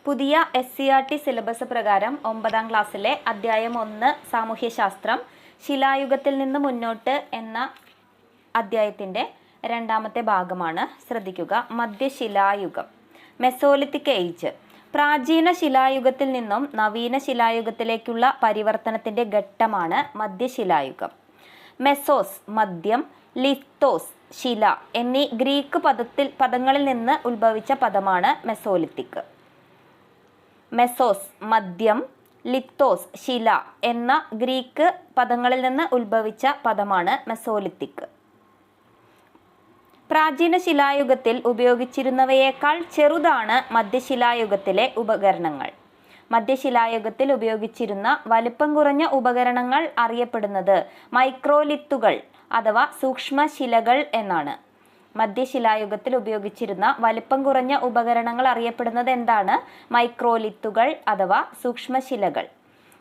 പുതിയ SCERT syllabus പ്രകാരം 9ാം ക്ലാസ്സിലെ അധ്യായം 1 സാമൂഹ്യശാസ്ത്രം ശിലായുഗത്തിൽ നിന്ന് മുന്നോട്ട് എന്ന അധ്യായത്തിൻ്റെ രണ്ടാമത്തെ ഭാഗമാണ്. ശ്രദ്ധിക്കുക. മധ്യശിലായുഗം, മെസോലിത്തിക് ഏജ്. പ്രാചീന ശിലായുഗത്തിൽ നിന്നും നവീന ശിലായുഗത്തിലേക്കുള്ള പരിവർത്തനത്തിൻ്റെ ഘട്ടമാണ് മധ്യശിലായുഗം. മെസോസ് മദ്യം, ലിത്തോസ് ശില എന്നീ ഗ്രീക്ക് പദങ്ങളിൽ നിന്ന് ഉത്ഭവിച്ച പദമാണ് മെസോലിത്തിക്. മെസോസ് മദ്യം, ലിത്തോസ് ശില എന്ന ഗ്രീക്ക് പദങ്ങളിൽ നിന്ന് ഉത്ഭവിച്ച പദമാണ് മെസോലിത്തിക്. പ്രാചീന ശിലായുഗത്തിൽ ഉപയോഗിച്ചിരുന്നവയേക്കാൾ ചെറുതാണ് മധ്യശിലായുഗത്തിലെ ഉപകരണങ്ങൾ. മധ്യശിലായുഗത്തിൽ ഉപയോഗിച്ചിരുന്ന വലിപ്പം കുറഞ്ഞ ഉപകരണങ്ങൾ അറിയപ്പെടുന്നത് മൈക്രോലിത്തുകൾ അഥവാ സൂക്ഷ്മശിലകൾ എന്നാണ്. മധ്യശിലായുഗത്തിൽ ഉപയോഗിച്ചിരുന്ന വലിപ്പം കുറഞ്ഞ ഉപകരണങ്ങൾ അറിയപ്പെടുന്നത് എന്താണ്? മൈക്രോലിത്തുകൾ അഥവാ സൂക്ഷ്മശിലകൾ.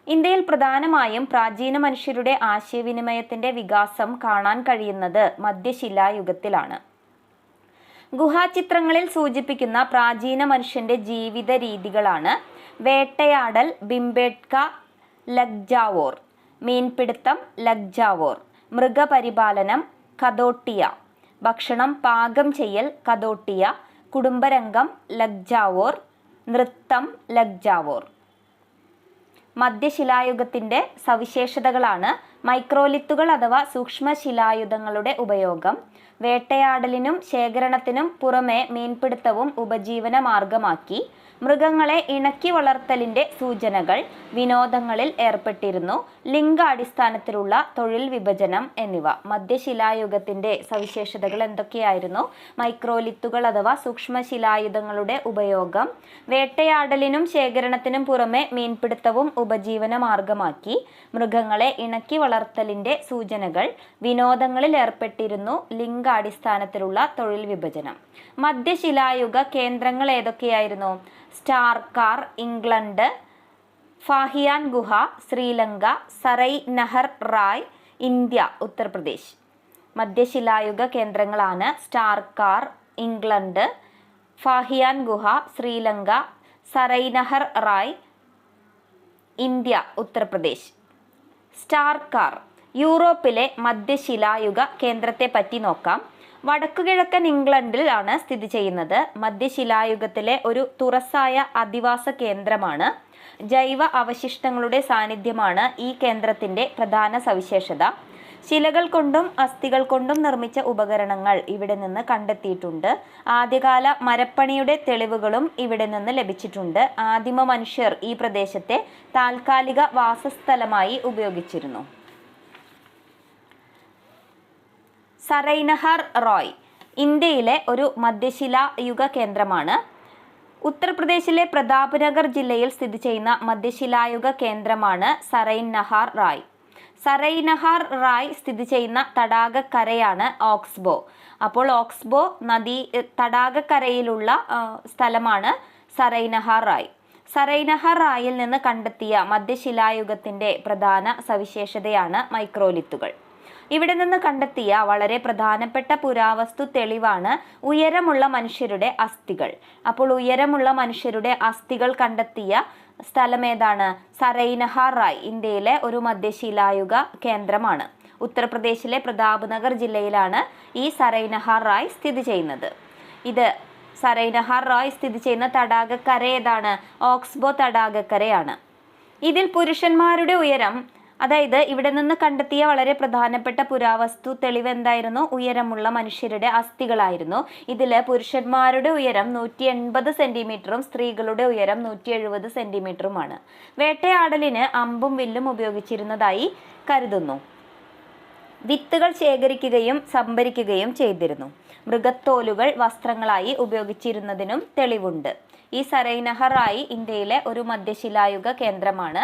ഇന്ത്യയിൽ പ്രധാനമായും പ്രാചീന മനുഷ്യരുടെ ആശയവിനിമയത്തിന്റെ വികാസം കാണാൻ കഴിയുന്നത് മധ്യശിലായുഗത്തിലാണ്. ഗുഹാചിത്രങ്ങളിൽ സൂചിപ്പിക്കുന്ന പ്രാചീന മനുഷ്യന്റെ ജീവിത രീതികളാണ് വേട്ടയാടൽ, ബിംബേട്ക, ലഗ്ജാവോർ, മീൻപിടുത്തം, ലഗ്ജാവോർ, മൃഗപരിപാലനം, കദോട്ടിയ, ഭക്ഷണം പാകം ചെയ്യൽ, കദോട്ടിയ, കുടുംബരംഗം, ലഗ്ജാവോർ, നൃത്തം, ലഗ്ജാവോർ. മധ്യശിലായുഗത്തിന്റെ സവിശേഷതകളാണ് മൈക്രോലിത്തുകൾ അഥവാ സൂക്ഷ്മശിലായുധങ്ങളുടെ ഉപയോഗം. വേട്ടയാടലിനും ശേഖരണത്തിനും പുറമെ മീൻപിടുത്തവും ഉപജീവന മാർഗമാക്കി. മൃഗങ്ങളെ ഇണക്കി വളർത്തലിന്റെ സൂചനകൾ. വിനോദങ്ങളിൽ ഏർപ്പെട്ടിരുന്നു. ലിംഗാടിസ്ഥാനത്തിലുള്ള തൊഴിൽ വിഭജനം എന്നിവ. മധ്യശിലായുഗത്തിന്റെ സവിശേഷതകൾ എന്തൊക്കെയായിരുന്നു? മൈക്രോലിത്തുകൾ അഥവാ സൂക്ഷ്മശിലായുധങ്ങളുടെ ഉപയോഗം. വേട്ടയാടലിനും ശേഖരണത്തിനും പുറമെ മീൻപിടുത്തവും ഉപജീവന മാർഗമാക്കി. മൃഗങ്ങളെ ഇണക്കി വളർത്തലിന്റെ സൂചനകൾ. വിനോദങ്ങളിൽ ഏർപ്പെട്ടിരുന്നു. ലിംഗാടിസ്ഥാനത്തിലുള്ള തൊഴിൽ വിഭജനം. മധ്യശിലായുഗ കേന്ദ്രങ്ങൾ ഏതൊക്കെയായിരുന്നു? സ്റ്റാർക്കാർ ഇംഗ്ലണ്ട്, ഫാഹിയാൻ ഗുഹ ശ്രീലങ്ക, സറൈ നഹർ റായ് ഇന്ത്യ ഉത്തർപ്രദേശ്. മധ്യശിലായുഗ കേന്ദ്രങ്ങളാണ് സ്റ്റാർക്കാർ ഇംഗ്ലണ്ട്, ഫാഹിയാൻ ഗുഹ ശ്രീലങ്ക, സറൈ നഹർ റായ് ഇന്ത്യ ഉത്തർപ്രദേശ്. സ്റ്റാർക്കാർ യൂറോപ്പിലെ മധ്യശിലായുഗ കേന്ദ്രത്തെ പറ്റി നോക്കാം. വടക്കുകിഴക്കൻ ഇംഗ്ലണ്ടിലാണ് സ്ഥിതി ചെയ്യുന്നത്. മധ്യശിലായുഗത്തിലെ ഒരു തുറസായ അധിവാസ കേന്ദ്രമാണ്. ജൈവ അവശിഷ്ടങ്ങളുടെ സാന്നിധ്യമാണ് ഈ കേന്ദ്രത്തിന്റെ പ്രധാന സവിശേഷത. ശിലകൾ കൊണ്ടും അസ്ഥികൾ കൊണ്ടും നിർമ്മിച്ച ഉപകരണങ്ങൾ ഇവിടെ നിന്ന് കണ്ടെത്തിയിട്ടുണ്ട്. ആദ്യകാല മരപ്പണിയുടെ തെളിവുകളും ഇവിടെ നിന്ന് ലഭിച്ചിട്ടുണ്ട്. ആദിമ മനുഷ്യർ ഈ പ്രദേശത്തെ താൽക്കാലിക വാസസ്ഥലമായി ഉപയോഗിച്ചിരുന്നു. സറൈനഹർ റോയ് ഇന്ത്യയിലെ ഒരു മധ്യശിലായുഗ കേന്ദ്രമാണ്. ഉത്തർപ്രദേശിലെ പ്രതാപ്നഗർ ജില്ലയിൽ സ്ഥിതി ചെയ്യുന്ന മധ്യശിലായുഗ കേന്ദ്രമാണ് സറൈനഹർ റായ്. സറൈനഹർ റായ് സ്ഥിതി ചെയ്യുന്ന തടാകക്കരയാണ് ഓക്സ്ബോ. അപ്പോൾ ഓക്സ്ബോ നദി തടാകക്കരയിലുള്ള സ്ഥലമാണ് സറൈനഹർ റായ്. സറൈനഹർ റായിൽ നിന്ന് കണ്ടെത്തിയ മധ്യശിലായുഗത്തിന്റെ പ്രധാന സവിശേഷതയാണ് മൈക്രോലിത്തുകൾ. ഇവിടെ നിന്ന് കണ്ടെത്തിയ വളരെ പ്രധാനപ്പെട്ട പുരാവസ്തു തെളിവാണ് ഉയരമുള്ള മനുഷ്യരുടെ അസ്ഥികൾ. അപ്പോൾ ഉയരമുള്ള മനുഷ്യരുടെ അസ്ഥികൾ കണ്ടെത്തിയ സ്ഥലം ഏതാണ്? സറൈനഹർ റായ് ഇന്ത്യയിലെ ഒരു മധ്യശിലായുഗ കേന്ദ്രമാണ്. ഉത്തർപ്രദേശിലെ പ്രതാപ്നഗർ ജില്ലയിലാണ് ഈ സറൈനഹർ റായ് സ്ഥിതി ചെയ്യുന്നത്. ഇത് സറൈനഹർ റായ് സ്ഥിതി ചെയ്യുന്ന തടാകക്കര ഏതാണ്? ഓക്സ്ബോ തടാകക്കരയാണ്. ഇതിൽ പുരുഷന്മാരുടെ ഉയരം, അതായത് ഇവിടെ നിന്ന് കണ്ടെത്തിയ വളരെ പ്രധാനപ്പെട്ട പുരാവസ്തു തെളിവ് എന്തായിരുന്നു? ഉയരമുള്ള മനുഷ്യരുടെ അസ്ഥികളായിരുന്നു. ഇതിൽ പുരുഷന്മാരുടെ ഉയരം 180 സെന്റിമീറ്ററും സ്ത്രീകളുടെ ഉയരം 170 സെന്റിമീറ്ററുമാണ്. വേട്ടയാടലിന് അമ്പും വില്ലും ഉപയോഗിച്ചിരുന്നതായി കരുതുന്നു. വിത്തുകൾ ശേഖരിക്കുകയും സംഭരിക്കുകയും ചെയ്തിരുന്നു. മൃഗത്തോലുകൾ വസ്ത്രങ്ങളായി ഉപയോഗിച്ചിരുന്നതിനും തെളിവുണ്ട്. ഈ സറൈനഹർ റായ് ഇന്ത്യയിലെ ഒരു മധ്യശിലായുഗ കേന്ദ്രമാണ്.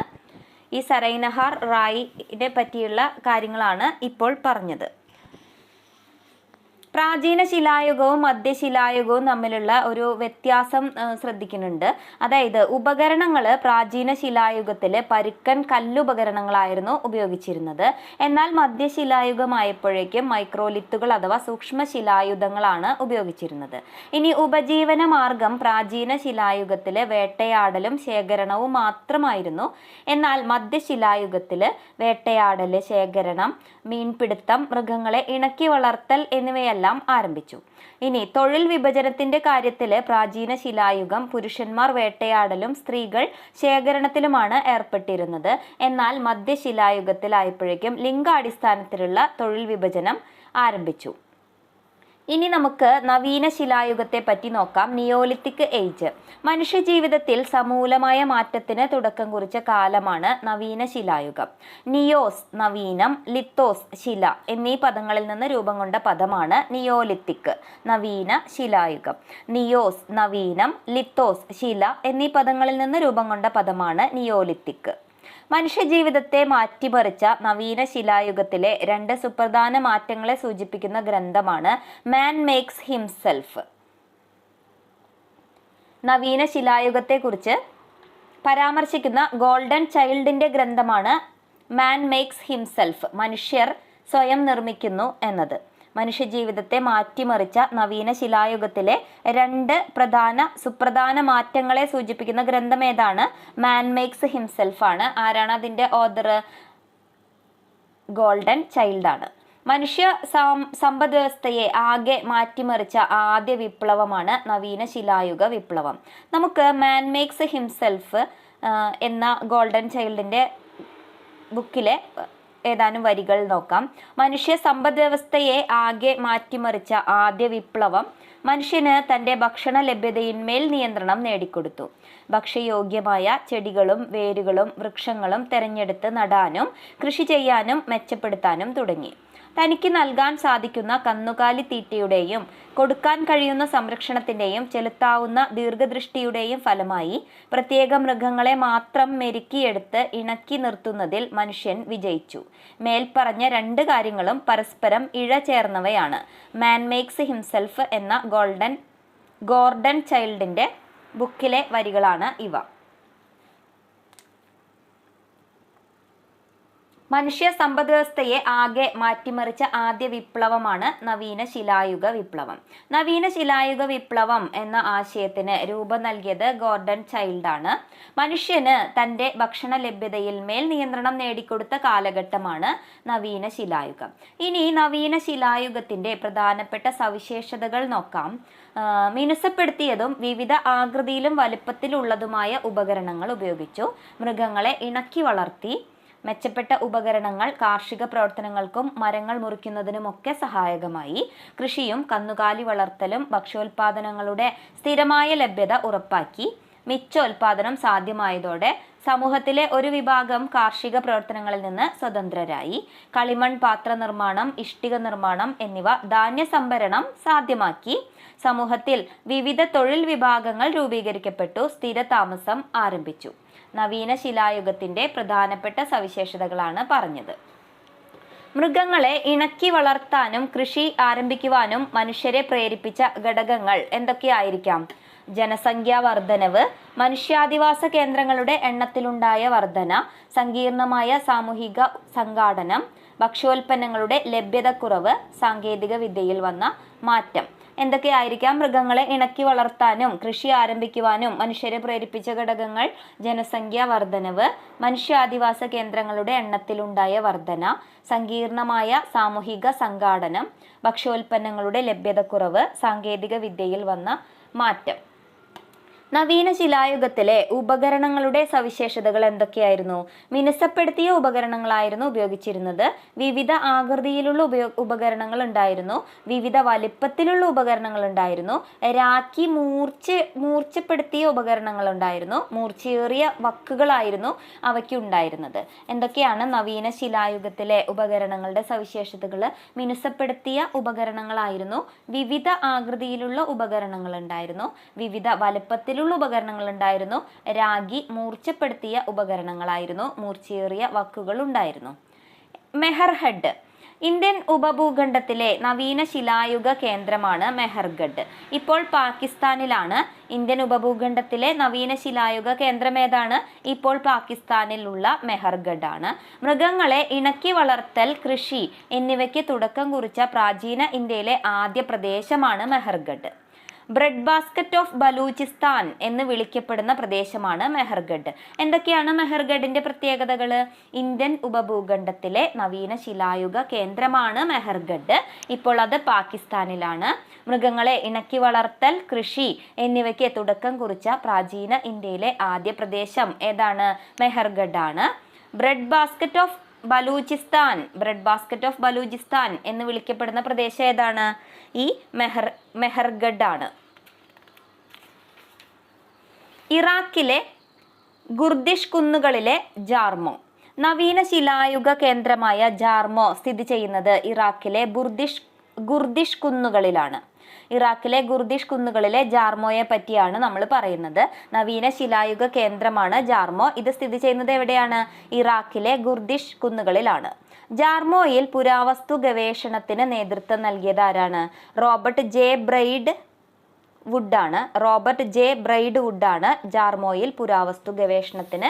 ഈ സറൈനഹർ റായിനെ പറ്റിയുള്ള കാര്യങ്ങളാണ് ഇപ്പോൾ പറഞ്ഞത്. പ്രാചീന ശിലായുഗവും മധ്യശിലായുഗവും തമ്മിലുള്ള ഒരു വ്യത്യാസം ശ്രദ്ധിക്കുന്നുണ്ട്. അതായത് ഉപകരണങ്ങൾ പ്രാചീന ശിലായുഗത്തിൽ പരുക്കൻ കല്ലുപകരണങ്ങളായിരുന്നു ഉപയോഗിച്ചിരുന്നത്. എന്നാൽ മധ്യശിലായുഗമായപ്പോഴേക്കും മൈക്രോലിത്തുകൾ അഥവാ സൂക്ഷ്മ ശിലായുധങ്ങളാണ് ഉപയോഗിച്ചിരുന്നത്. ഇനി ഉപജീവന മാർഗം പ്രാചീന ശിലായുഗത്തിൽ വേട്ടയാടലും ശേഖരണവും മാത്രമായിരുന്നു. എന്നാൽ മധ്യശിലായുഗത്തിൽ വേട്ടയാടൽ, ശേഖരണം, മീൻപിടുത്തം, മൃഗങ്ങളെ ഇണക്കി വളർത്തൽ എന്നിവയെല്ലാം ആരംഭിച്ചു. ഇനി തൊഴിൽ വിഭജനത്തിന്റെ കാര്യത്തിൽ പ്രാചീന ശിലായുഗം പുരുഷന്മാർ വേട്ടയാടലും സ്ത്രീകൾ ശേഖരണത്തിലുമാണ് ഏർപ്പെട്ടിരുന്നത്. എന്നാൽ മധ്യശിലായുഗത്തിലായപ്പോഴേക്കും ലിംഗാടിസ്ഥാനത്തിലുള്ള തൊഴിൽ വിഭജനം ആരംഭിച്ചു. ഇനി നമുക്ക് നവീന ശിലായുഗത്തെ പറ്റി നോക്കാം. Neolithic age. മനുഷ്യജീവിതത്തിൽ സമൂലമായ മാറ്റത്തിന് തുടക്കം കുറിച്ച കാലമാണ് നവീന ശിലായുഗം. നിയോസ് നവീനം, ലിത്തോസ് ശില എന്നീ പദങ്ങളിൽ നിന്ന് രൂപം കൊണ്ട പദമാണ് നിയോലിത്തിക് നവീന ശിലായുഗം. നിയോസ് നവീനം, ലിത്തോസ് ശില എന്നീ പദങ്ങളിൽ നിന്ന് രൂപം കൊണ്ട പദമാണ് നിയോലിത്തിക്. മനുഷ്യജീവിതത്തെ മാറ്റിമറിച്ച നവീന ശിലായുഗത്തിലെ 2 സുപ്രധാന മാറ്റങ്ങളെ സൂചിപ്പിക്കുന്ന ഗ്രന്ഥമാണ് മാൻ മേക്സ് ഹിംസെൽഫ്. നവീന ശിലായുഗത്തെക്കുറിച്ച് പരാമർശിക്കുന്ന ഗോൾഡൻ ചൈൽഡിന്റെ ഗ്രന്ഥമാണ് മാൻ മേക്സ് ഹിംസെൽഫ്, മനുഷ്യർ സ്വയം നിർമ്മിക്കുന്നു എന്നത്. മനുഷ്യജീവിതത്തെ മാറ്റിമറിച്ച നവീന ശിലായുഗത്തിലെ 2 സുപ്രധാന മാറ്റങ്ങളെ സൂചിപ്പിക്കുന്ന ഗ്രന്ഥം ഏതാണ്? മാൻ മേക്സ് ഹിംസെൽഫ് ആണ്. ആരാണ് അതിൻ്റെ ഓഥർ? ഗോൾഡൻ ചൈൽഡാണ്. മനുഷ്യ സമ്പദ് വ്യവസ്ഥയെ ആകെ മാറ്റിമറിച്ച ആദ്യ വിപ്ലവമാണ് നവീന ശിലായുഗ വിപ്ലവം. നമുക്ക് മാൻ മേക്സ് ഹിംസെൽഫ് എന്ന ഗോൾഡൻ ചൈൽഡിൻ്റെ ബുക്കിലെ ഏതാനും വരികൾ നോക്കാം. മനുഷ്യ സമ്പദ് വ്യവസ്ഥയെ ആകെ മാറ്റിമറിച്ച ആദ്യ വിപ്ലവം മനുഷ്യന് തൻ്റെ ഭക്ഷണ ലഭ്യതയിന്മേൽ നിയന്ത്രണം നേടിക്കൊടുത്തു. ഭക്ഷ്യയോഗ്യമായ ചെടികളും വേരുകളും വൃക്ഷങ്ങളും തെരഞ്ഞെടുത്ത് നടാനും കൃഷി ചെയ്യാനും മെച്ചപ്പെടുത്താനും തുടങ്ങി. തനിക്ക് നൽകാൻ സാധിക്കുന്ന കന്നുകാലി തീറ്റയുടെയും കൊടുക്കാൻ കഴിയുന്ന സംരക്ഷണത്തിൻ്റെയും ചെലുത്താവുന്ന ദീർഘദൃഷ്ടിയുടെയും ഫലമായി പ്രത്യേക മൃഗങ്ങളെ മാത്രം മെരുക്കിയെടുത്ത് ഇണക്കി നിർത്തുന്നതിൽ മനുഷ്യൻ വിജയിച്ചു. മേൽപ്പറഞ്ഞ 2 കാര്യങ്ങളും പരസ്പരം ഇഴചേർന്നവയാണ്. മാൻ മേക്സ് ഹിംസെൽഫ് എന്ന ഗോർഡൻ ചൈൽഡിൻ്റെ ബുക്കിലെ വരികളാണ് ഇവ. മനുഷ്യ സമ്പദ് വ്യവസ്ഥയെ ആകെ മാറ്റിമറിച്ച ആദ്യ വിപ്ലവമാണ് നവീന ശിലായുഗ വിപ്ലവം. നവീന ശിലായുഗ വിപ്ലവം എന്ന ആശയത്തിന് രൂപം നൽകിയത് ഗോർഡൻ ചൈൽഡാണ്. മനുഷ്യന് തൻ്റെ ഭക്ഷണ ലഭ്യതയിൽ മേൽ നിയന്ത്രണം നേടിക്കൊടുത്ത കാലഘട്ടമാണ് നവീന ശിലായുഗം. ഇനി നവീന ശിലായുഗത്തിൻ്റെ പ്രധാനപ്പെട്ട സവിശേഷതകൾ നോക്കാം. മിനുസപ്പെടുത്തിയതും വിവിധ ആകൃതിയിലും വലുപ്പത്തിലുള്ളതുമായ ഉപകരണങ്ങൾ ഉപയോഗിച്ചു. മൃഗങ്ങളെ ഇണക്കി വളർത്തി. മെച്ചപ്പെട്ട ഉപകരണങ്ങൾ കാർഷിക പ്രവർത്തനങ്ങൾക്കും മരങ്ങൾ മുറിക്കുന്നതിനുമൊക്കെ സഹായകമായി. കൃഷിയും കന്നുകാലി വളർത്തലും ഭക്ഷ്യോൽപാദനങ്ങളുടെ സ്ഥിരമായ ലഭ്യത ഉറപ്പാക്കി. മിച്ചോൽപാദനം സാധ്യമായതോടെ സമൂഹത്തിലെ ഒരു വിഭാഗം കാർഷിക പ്രവർത്തനങ്ങളിൽ നിന്ന് സ്വതന്ത്രരായി. കളിമൺ പാത്ര നിർമ്മാണം, ഇഷ്ടിക നിർമ്മാണം എന്നിവ ധാന്യ സംഭരണം സാധ്യമാക്കി. സമൂഹത്തിൽ വിവിധ തൊഴിൽ വിഭാഗങ്ങൾ രൂപീകരിക്കപ്പെട്ടു. സ്ഥിരതാമസം ആരംഭിച്ചു. നവീന ശിലായുഗത്തിൻ്റെ പ്രധാനപ്പെട്ട സവിശേഷതകളാണ് പറഞ്ഞത്. മൃഗങ്ങളെ ഇണക്കി വളർത്താനും കൃഷി ആരംഭിക്കുവാനും മനുഷ്യരെ പ്രേരിപ്പിച്ച ഘടകങ്ങൾ എന്തൊക്കെയായിരിക്കാം? ജനസംഖ്യാ വർധനവ്, മനുഷ്യാധിവാസ കേന്ദ്രങ്ങളുടെ എണ്ണത്തിലുണ്ടായ വർധന, സങ്കീർണമായ സാമൂഹിക സംഘാടനം, ഭക്ഷ്യോൽപ്പന്നങ്ങളുടെ ലഭ്യതക്കുറവ്, സാങ്കേതിക വിദ്യയിൽ വന്ന മാറ്റം. എന്തൊക്കെയായിരിക്കാം മൃഗങ്ങളെ ഇണക്കി വളർത്താനും കൃഷി ആരംഭിക്കുവാനും മനുഷ്യരെ പ്രേരിപ്പിച്ച ഘടകങ്ങൾ? ജനസംഖ്യാ വർധനവ്, മനുഷ്യാധിവാസ കേന്ദ്രങ്ങളുടെ എണ്ണത്തിലുണ്ടായ വർധന, സങ്കീർണമായ സാമൂഹിക സംഘാടനം, ഭക്ഷ്യോൽപ്പന്നങ്ങളുടെ ലഭ്യതക്കുറവ്, സാങ്കേതിക വിദ്യയിൽ വന്ന മാറ്റം. നവീന ശിലായുഗത്തിലെ ഉപകരണങ്ങളുടെ സവിശേഷതകൾ എന്തൊക്കെയായിരുന്നു? മിനുസപ്പെടുത്തിയ ഉപകരണങ്ങളായിരുന്നു ഉപയോഗിച്ചിരുന്നത്. വിവിധ ആകൃതിയിലുള്ള ഉപകരണങ്ങൾ ഉണ്ടായിരുന്നു. വിവിധ വലിപ്പത്തിലുള്ള ഉപകരണങ്ങൾ ഉണ്ടായിരുന്നു. രാഖി മൂർച്ചപ്പെടുത്തിയ ഉപകരണങ്ങൾ ഉണ്ടായിരുന്നു. മൂർച്ചയേറിയ വക്കുകളായിരുന്നു അവയ്ക്കുണ്ടായിരുന്നത്. എന്തൊക്കെയാണ് നവീന ശിലായുഗത്തിലെ ഉപകരണങ്ങളുടെ സവിശേഷതകൾ? മിനുസപ്പെടുത്തിയ ഉപകരണങ്ങളായിരുന്നു. വിവിധ ആകൃതിയിലുള്ള ഉപകരണങ്ങൾ ഉണ്ടായിരുന്നു. വിവിധ വലിപ്പത്തിലുള്ള ഉപകരണങ്ങൾ ഉണ്ടായിരുന്നു. രാഗി മൂർച്ചപ്പെടുത്തിയ ഉപകരണങ്ങളായിരുന്നു. മൂർച്ചയേറിയ വക്കുകൾ ഉണ്ടായിരുന്നു. മെഹർ ഹെഡ് ഇന്ത്യൻ ഉപഭൂഖണ്ഡത്തിലെ നവീന ശിലായുഗ കേന്ദ്രമാണ് മെഹർഗഡ്. ഇപ്പോൾ പാകിസ്ഥാനിലാണ്. ഇന്ത്യൻ ഉപഭൂഖണ്ഡത്തിലെ നവീന ശിലായുഗ കേന്ദ്രം ഏതാണ്? ഇപ്പോൾ പാകിസ്ഥാനിലുള്ള മെഹർഗഡ് ആണ്. മൃഗങ്ങളെ ഇണക്കി വളർത്തൽ, കൃഷി എന്നിവയ്ക്ക് തുടക്കം കുറിച്ച പ്രാചീന ഇന്ത്യയിലെ ആദ്യ പ്രദേശമാണ് Mehrgarh. Bread basket of Balochistan എന്ന് വിളിക്കപ്പെടുന്ന പ്രദേശമാണ് മെഹർഗഡ്. എന്തൊക്കെയാണ് മെഹർഗഡിന്റെ പ്രത്യേകതകൾ? ഇന്ത്യൻ ഉപഭൂഖണ്ഡത്തിലെ നവീന ശിലായുഗ കേന്ദ്രമാണ് മെഹർഗഡ്. ഇപ്പോൾ അത് പാകിസ്ഥാനിലാണ്. മൃഗങ്ങളെ ഇണക്കി വളർത്തൽ, കൃഷി എന്നിവയ്ക്ക് തുടക്കം കുറിച്ച പ്രാചീന ഇന്ത്യയിലെ ആദ്യ പ്രദേശം ഏതാണ്? മെഹർഗഡ് ആണ്. ബ്രെഡ് ബാസ്ക്കറ്റ് ഓഫ് ബലൂചിസ്ഥാൻ എന്ന് വിളിക്കപ്പെടുന്ന പ്രദേശം ഏതാണ്? ഈ മെഹർഗഡ് ആണ്. ഇറാഖിലെ ഗുർദിഷ് കുന്നുകളിലെ ജാർമോ. നവീന ശിലായുഗ കേന്ദ്രമായ ജാർമോ സ്ഥിതി ചെയ്യുന്നത് ഇറാഖിലെ ഗുർദിഷ് കുന്നുകളിലാണ്. ഇറാഖിലെ ഗുർദിഷ് കുന്നുകളിലെ ജാർമോയെ പറ്റിയാണ് നമ്മൾ പറയുന്നത്. നവീന ശിലായുഗ കേന്ദ്രമാണ് ജാർമോ. ഇത് സ്ഥിതി ചെയ്യുന്നത് എവിടെയാണ്? ഇറാഖിലെ ഗുർദിഷ് കുന്നുകളിലാണ്. ജാർമോയിൽ പുരാവസ്തു ഗവേഷണത്തിന് നേതൃത്വം നൽകിയത് ആരാണ്? റോബർട്ട് ജെ ബ്രൈഡ് വുഡാണ് ജാർമോയിൽ പുരാവസ്തു ഗവേഷണത്തിന്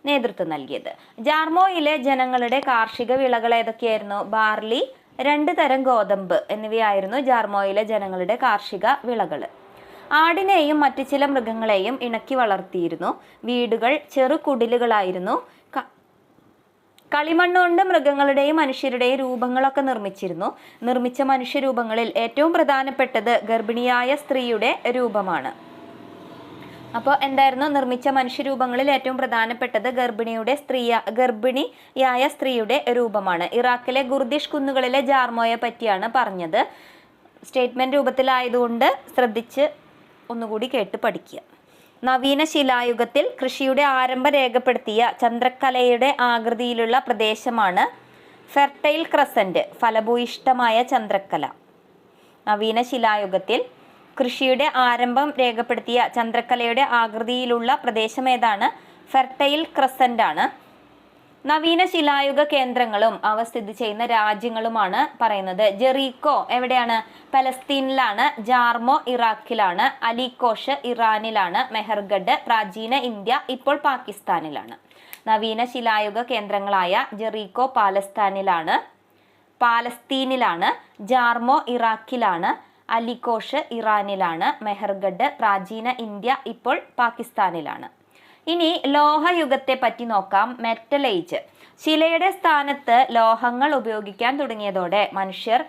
നേതൃത്വം നൽകിയത്. ജാർമോയിലെ ജനങ്ങളുടെ കാർഷിക വിളകൾ ഏതൊക്കെയായിരുന്നു? ബാർലി, 2 തരം ഗോതമ്പ് എന്നിവയായിരുന്നു ജാർമോയിലെ ജനങ്ങളുടെ കാർഷിക വിളകൾ. ആടിനെയും മറ്റു ചില മൃഗങ്ങളെയും ഇണക്കി വളർത്തിയിരുന്നു. വീടുകൾ ചെറു കുടിലുകളായിരുന്നു. കളിമണ്ണുകൊണ്ട് മൃഗങ്ങളുടെയും മനുഷ്യരുടെയും രൂപങ്ങളൊക്കെ നിർമ്മിച്ച മനുഷ്യരൂപങ്ങളിൽ ഏറ്റവും പ്രധാനപ്പെട്ടത് ഗർഭിണിയായ സ്ത്രീയുടെ രൂപമാണ്. അപ്പോൾ എന്തായിരുന്നു? നിർമ്മിച്ച മനുഷ്യരൂപങ്ങളിൽ ഏറ്റവും പ്രധാനപ്പെട്ടത് ഗർഭിണിയായ സ്ത്രീയുടെ രൂപമാണ്. ഇറാഖിലെ ഗുർദിഷ് കുന്നുകളിലെ ജാർമോയെ പറ്റിയാണ് പറഞ്ഞത്. സ്റ്റേറ്റ്മെന്റ് രൂപത്തിലായതുകൊണ്ട് ശ്രദ്ധിച്ച് ഒന്നുകൂടി കേട്ട് പഠിക്കുക. നവീന ശിലായുഗത്തിൽ കൃഷിയുടെ ആരംഭം രേഖപ്പെടുത്തിയ ചന്ദ്രക്കലയുടെ ആകൃതിയിലുള്ള പ്രദേശമാണ് ഫെർട്ടൈൽ ക്രസന്റ്, ഫലഭൂയിഷ്ഠമായ ചന്ദ്രക്കല. നവീന ശിലായുഗത്തിൽ കൃഷിയുടെ ആരംഭം രേഖപ്പെടുത്തിയ ചന്ദ്രക്കലയുടെ ആകൃതിയിലുള്ള പ്രദേശം ഏതാണ്? ഫെർട്ടൈൽ ക്രസന്റ് ആണ്. നവീന ശിലായുഗ കേന്ദ്രങ്ങളും അവ സ്ഥിതി ചെയ്യുന്ന രാജ്യങ്ങളുമാണ് പറയുന്നത്. ജെറീക്കോ എവിടെയാണ്? പലസ്തീനിലാണ്. ജാർമോ ഇറാഖിലാണ്. അലികോഷ് ഇറാനിലാണ്. മെഹർഗഡ് പ്രാചീന ഇന്ത്യ, ഇപ്പോൾ പാകിസ്ഥാനിലാണ്. നവീന ശിലായുഗ കേന്ദ്രങ്ങളായ ജെറീക്കോ പാലസ്തീനിലാണ്. ജാർമോ ഇറാഖിലാണ്. അലികോഷ് ഇറാനിലാണ്. മെഹർഗഡ് പ്രാചീന ഇന്ത്യ, ഇപ്പോൾ പാകിസ്ഥാനിലാണ്. ഇനി ലോഹയുഗത്തെ പറ്റി നോക്കാം. Metal age. ശിലയുടെ സ്ഥാനത്ത് ലോഹങ്ങൾ ഉപയോഗിക്കാൻ തുടങ്ങിയതോടെ മനുഷ്യർ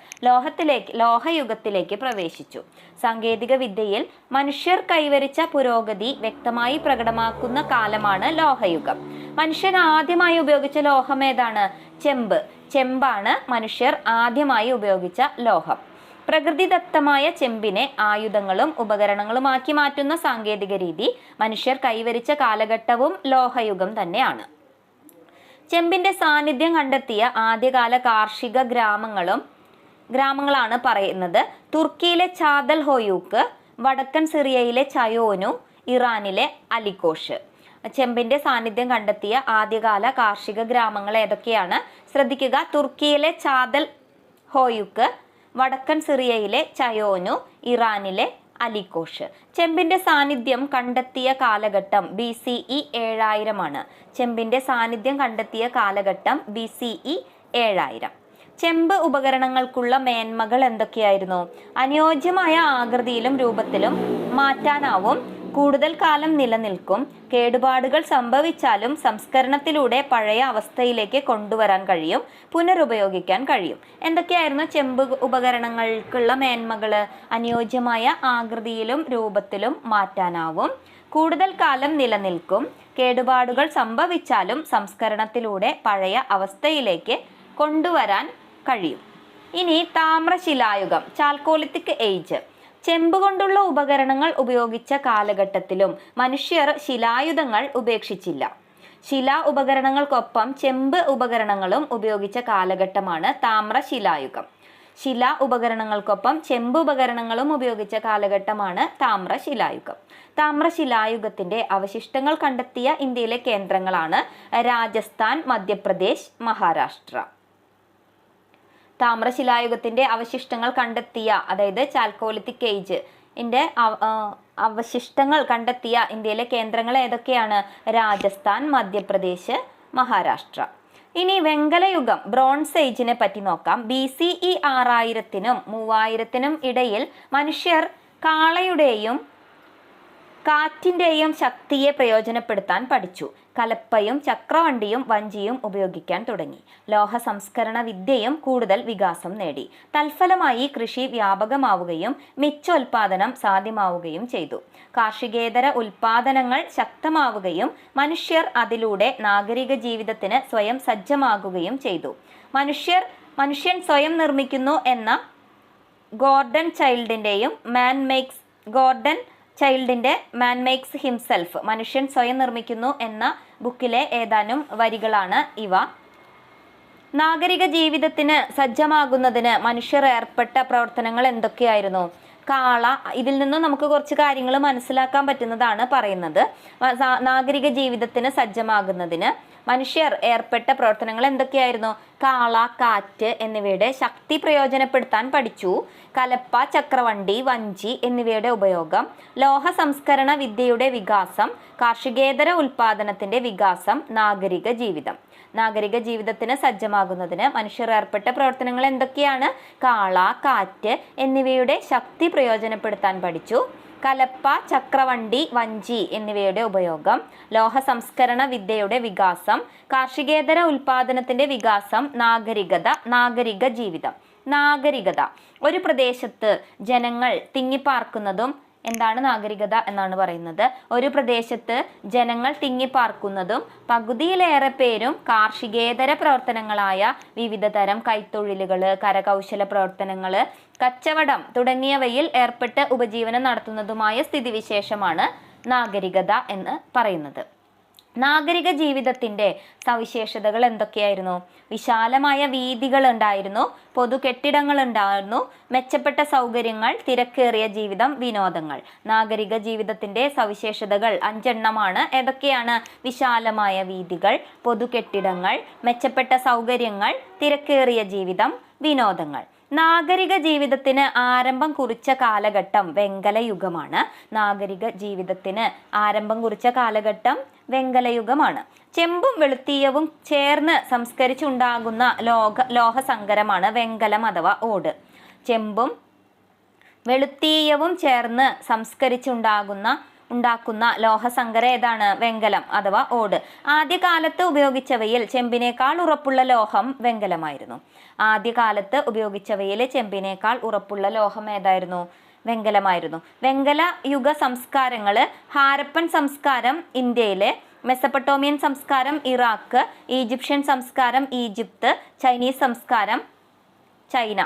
ലോഹയുഗത്തിലേക്ക് പ്രവേശിച്ചു. സാങ്കേതിക വിദ്യയിൽ മനുഷ്യർ കൈവരിച്ച പുരോഗതി വ്യക്തമായി പ്രകടമാക്കുന്ന കാലമാണ് ലോഹയുഗം. മനുഷ്യർ ആദ്യമായി ഉപയോഗിച്ച ലോഹം ഏതാണ്? ചെമ്പാണ് മനുഷ്യർ ആദ്യമായി ഉപയോഗിച്ച ലോഹം. പ്രകൃതിദത്തമായ ചെമ്പിനെ ആയുധങ്ങളും ഉപകരണങ്ങളുമാക്കി മാറ്റുന്ന സാങ്കേതിക രീതി മനുഷ്യർ കൈവരിച്ച കാലഘട്ടവും ലോഹയുഗം തന്നെയാണ്. ചെമ്പിന്റെ സാന്നിധ്യം കണ്ടെത്തിയ ആദ്യകാല കാർഷിക ഗ്രാമങ്ങളാണ് പറയുന്നത്. തുർക്കിയിലെ ചാദൽ ഹോയൂക്ക്, വടക്കൻ സിറിയയിലെ ചയോനു, ഇറാനിലെ അലികോഷ്. ചെമ്പിന്റെ സാന്നിധ്യം കണ്ടെത്തിയ ആദ്യകാല കാർഷിക ഗ്രാമങ്ങൾ ഏതൊക്കെയാണ്? ശ്രദ്ധിക്കുക. തുർക്കിയിലെ ചാദൽ ഹോയൂക്ക്, വടക്കൻ സിറിയയിലെ ചയോനു, ഇറാനിലെ അലികോഷ്. ചെമ്പിന്റെ സാന്നിധ്യം കണ്ടെത്തിയ കാലഘട്ടം BCE 7000 ആണ്. ചെമ്പിന്റെ സാന്നിധ്യം കണ്ടെത്തിയ കാലഘട്ടം BCE 7000. ചെമ്പ് ഉപകരണങ്ങൾക്കുള്ള മേന്മകൾ എന്തൊക്കെയായിരുന്നു? അനുയോജ്യമായ ആകൃതിയിലും രൂപത്തിലും മാറ്റാനാവും. കൂടുതൽ കാലം നിലനിൽക്കും. കേടുപാടുകൾ സംഭവിച്ചാലും സംസ്കരണത്തിലൂടെ പഴയ അവസ്ഥയിലേക്ക് കൊണ്ടുവരാൻ കഴിയും. പുനരുപയോഗിക്കാൻ കഴിയും. എന്തൊക്കെയായിരുന്നു ചെമ്പ് ഉപകരണങ്ങൾക്കുള്ള മേന്മകൾ? അനുയോജ്യമായ ആകൃതിയിലും രൂപത്തിലും മാറ്റാനാവും. കൂടുതൽ കാലം നിലനിൽക്കും. കേടുപാടുകൾ സംഭവിച്ചാലും സംസ്കരണത്തിലൂടെ പഴയ അവസ്ഥയിലേക്ക് കൊണ്ടുവരാൻ കഴിയും. ഇനി താമ്രശിലായുഗം, ചാൽക്കോലിത്തിക് ഏജ്. ചെമ്പ് കൊണ്ടുള്ള ഉപകരണങ്ങൾ ഉപയോഗിച്ച കാലഘട്ടത്തിലും മനുഷ്യർ ശിലായുധങ്ങൾ ഉപേക്ഷിച്ചില്ല. ശിലാ ഉപകരണങ്ങൾക്കൊപ്പം ചെമ്പ് ഉപകരണങ്ങളും ഉപയോഗിച്ച കാലഘട്ടമാണ് താമ്രശിലായുഗം. ശിലാ ഉപകരണങ്ങൾക്കൊപ്പം ചെമ്പ് ഉപകരണങ്ങളും ഉപയോഗിച്ച കാലഘട്ടമാണ് താമ്രശിലായുഗം. താമ്രശിലായുഗത്തിന്റെ അവശിഷ്ടങ്ങൾ കണ്ടെത്തിയ ഇന്ത്യയിലെ കേന്ദ്രങ്ങളാണ് രാജസ്ഥാൻ, മധ്യപ്രദേശ്, മഹാരാഷ്ട്ര. താമ്രശിലായുഗത്തിന്റെ അവശിഷ്ടങ്ങൾ കണ്ടെത്തിയ, അതായത് ചാൽക്കോലിത്തിക് ഏജ് അവശിഷ്ടങ്ങൾ കണ്ടെത്തിയ ഇന്ത്യയിലെ കേന്ദ്രങ്ങൾ ഏതൊക്കെയാണ്? രാജസ്ഥാൻ, മധ്യപ്രദേശ്, മഹാരാഷ്ട്ര. ഇനി വെങ്കലയുഗം, ബ്രോൺസ് ഏജിനെ പറ്റി നോക്കാം. BCE 6000-നും 3000-നും ഇടയിൽ മനുഷ്യർ കാളയുടെയും കാറ്റിന്റെയും ശക്തിയെ പ്രയോജനപ്പെടുത്താൻ പഠിച്ചു. കലപ്പയും ചക്രവണ്ടിയും വഞ്ചിയും ഉപയോഗിക്കാൻ തുടങ്ങി. ലോഹ സംസ്കരണ വിദ്യയും കൂടുതൽ വികാസം നേടി. തൽഫലമായി കൃഷി വ്യാപകമാവുകയും മിച്ചോൽപാദനം സാധ്യമാവുകയും ചെയ്തു. കാർഷികേതര ഉൽപാദനങ്ങൾ ശക്തമാവുകയും മനുഷ്യർ അതിലൂടെ നാഗരിക ജീവിതത്തിന് സ്വയം സജ്ജമാകുകയും ചെയ്തു. മനുഷ്യൻ സ്വയം നിർമ്മിക്കുന്നു എന്ന ഗോർഡൻ ചൈൽഡിന്റെ മാൻ മേക്സ് ഹിംസെൽഫ്, മനുഷ്യൻ സ്വയം നിർമ്മിക്കുന്നു എന്ന ബുക്കിലെ ഏതാനും വരികളാണ് ഇവ. നാഗരിക ജീവിതത്തിന് സജ്ജമാകുന്നതിന് മനുഷ്യർ ഏർപ്പെട്ട പ്രവർത്തനങ്ങൾ എന്തൊക്കെയായിരുന്നു? കാള, ഇതിൽ നിന്നും നമുക്ക് കുറച്ച് കാര്യങ്ങൾ മനസ്സിലാക്കാൻ പറ്റുന്നതാണ് പറയുന്നത്. നാഗരിക ജീവിതത്തിന് സജ്ജമാകുന്നതിന് മനുഷ്യർ ഏർപ്പെട്ട പ്രവർത്തനങ്ങൾ എന്തൊക്കെയായിരുന്നു? കാള, കാറ്റ് എന്നിവയുടെ ശക്തി പ്രയോജനപ്പെടുത്താൻ പഠിച്ചു. കലപ്പ, ചക്രവണ്ടി, വഞ്ചി എന്നിവയുടെ ഉപയോഗം, ലോഹ സംസ്കരണ വിദ്യയുടെ വികാസം, കാർഷികേതര ഉൽപാദനത്തിന്റെ വികാസം, നാഗരിക ജീവിതം. നാഗരിക ജീവിതത്തിന് സജ്ജമാകുന്നതിന് മനുഷ്യർ ഏർപ്പെട്ട പ്രവർത്തനങ്ങൾ എന്തൊക്കെയാണ്? കാള, കാറ്റ് എന്നിവയുടെ ശക്തി പ്രയോജനപ്പെടുത്താൻ പഠിച്ചു. കലപ്പ, ചക്രവണ്ടി, വഞ്ചി എന്നിവയുടെ ഉപയോഗം, ലോഹ സംസ്കരണ വിദ്യയുടെ വികാസം, കാർഷികേതര ഉൽപാദനത്തിന്റെ വികാസം, നാഗരിക ജീവിതം. നാഗരികത, ഒരു പ്രദേശത്ത് ജനങ്ങൾ തിങ്ങിപ്പാർക്കുന്നതും എന്താണ് നാഗരികത എന്നാണ് പറയുന്നത്. ഒരു പ്രദേശത്ത് ജനങ്ങൾ തിങ്ങിപ്പാർക്കുന്നതും പകുതിയിലേറെ പേരും കാർഷികേതര പ്രവർത്തനങ്ങളായ വിവിധ തരം കൈത്തൊഴിലുകൾ, കരകൗശല പ്രവർത്തനങ്ങൾ, കച്ചവടം തുടങ്ങിയവയിൽ ഏർപ്പെട്ട് ഉപജീവനം നടത്തുന്നതുമായ സ്ഥിതിവിശേഷമാണ് നാഗരികത എന്ന് പറയുന്നത്. നാഗരിക ജീവിതത്തിന്റെ സവിശേഷതകൾ എന്തൊക്കെയായിരുന്നു? വിശാലമായ വീഥികൾ ഉണ്ടായിരുന്നു, പൊതു കെട്ടിടങ്ങൾ ഉണ്ടായിരുന്നു, മെച്ചപ്പെട്ട സൗകര്യങ്ങൾ, തിരക്കേറിയ ജീവിതം, വിനോദങ്ങൾ. നാഗരിക ജീവിതത്തിന്റെ സവിശേഷതകൾ 5 എണ്ണമാണ്. ഏതൊക്കെയാണ്? വിശാലമായ വീഥികൾ, പൊതു കെട്ടിടങ്ങൾ, മെച്ചപ്പെട്ട സൗകര്യങ്ങൾ, തിരക്കേറിയ ജീവിതം, വിനോദങ്ങൾ. നാഗരിക ജീവിതത്തിന് ആരംഭം കുറിച്ച കാലഘട്ടം വെങ്കലയുഗമാണ്. നാഗരിക ജീവിതത്തിന് ആരംഭം കുറിച്ച കാലഘട്ടം വെങ്കലയുഗമാണ്. ചെമ്പും വെളുത്തീയവും ചേർന്ന് സംസ്കരിച്ചുണ്ടാകുന്ന ലോഹസങ്കരമാണ് വെങ്കലം അഥവാ ഓട്. ചെമ്പും വെളുത്തീയവും ചേർന്ന് ഉണ്ടാക്കുന്ന ലോഹസങ്കര ഏതാണ്? വെങ്കലം അഥവാ ഓട്. ആദ്യകാലത്ത് ഉപയോഗിച്ചവയിൽ ചെമ്പിനേക്കാൾ ഉറപ്പുള്ള ലോഹം വെങ്കലമായിരുന്നു. ആദ്യകാലത്ത് ഉപയോഗിച്ചവയിൽ ചെമ്പിനേക്കാൾ ഉറപ്പുള്ള ലോഹം ഏതായിരുന്നു? വെങ്കലമായിരുന്നു. വെങ്കല യുഗ സംസ്കാരങ്ങള് ഹാരപ്പൻ സംസ്കാരം ഇന്ത്യയിലെ, മെസപ്പൊട്ടോമിയൻ സംസ്കാരം ഇറാഖ്, ഈജിപ്ഷ്യൻ സംസ്കാരം ഈജിപ്ത്, ചൈനീസ് സംസ്കാരം ചൈന.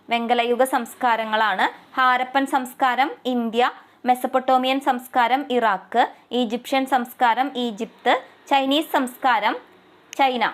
വെങ്കലയുഗ സംസ്കാരങ്ങളാണ് ഹാരപ്പൻ സംസ്കാരം ഇന്ത്യ, മെസപ്പൊട്ടോമിയൻ സംസ്കാരം ഇറാഖ്, ഈജിപ്ഷ്യൻ സംസ്കാരം ഈജിപ്ത്, ചൈനീസ് സംസ്കാരം ചൈന.